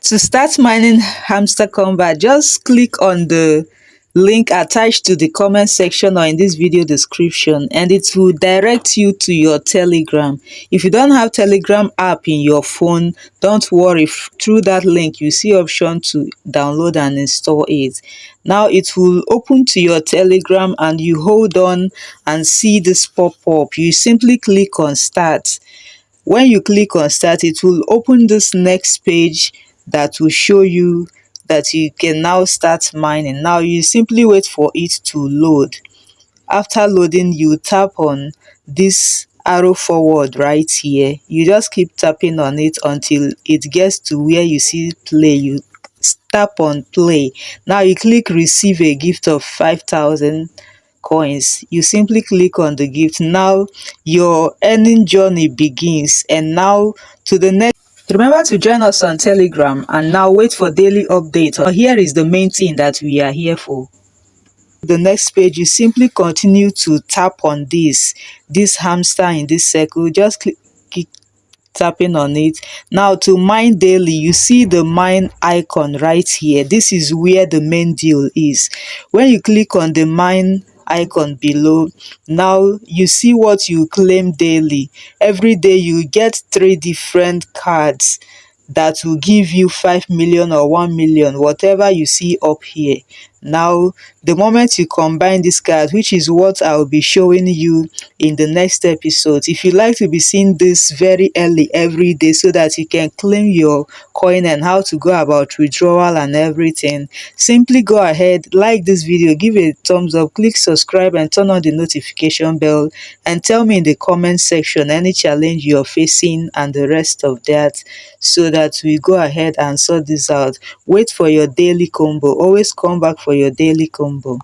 To start mining Hamster Kombat, just click on the link attached to the comment section or in this video description, and it will direct you to your Telegram. If you don't have Telegram app in your phone, don't worry. Through that link you see option to download and install it. Now it will open to your Telegram and you hold on and see this pop up. You simply click on start. When you click on start, it will open this next page that will show you that you can now start mining. Now you simply wait for it to load. After loading, you tap on this arrow forward right here. You just keep tapping on it until it gets to where you see play. You tap on play. Now you click receive a gift of 5,000 coins. You simply click on the gift. Now your earning journey begins, and now to the next. Remember to join us on Telegram and now wait for daily updates. Here is the main thing that we are here for. The next page, you simply continue to tap on this hamster in this circle. Just keep tapping on it. Now to mine daily, you see the mine icon right here. This is where the main deal is. When you click on the mine icon below, now you see what you claim daily. Every day you get 3 different cards that will give you 5 million or 1 million, whatever you see up here. Now the moment you combine this card, which is what I'll be showing you in the next episode, if you like to be seeing this very early every day so that you can claim your coin and how to go about withdrawal and everything, simply go ahead, like this video, give it a thumbs up, click subscribe and turn on the notification bell, and tell me in the comment section any challenge you're facing and the rest of that, so that we go ahead and sort this out. Wait for your daily combo. Always come back for your daily combo.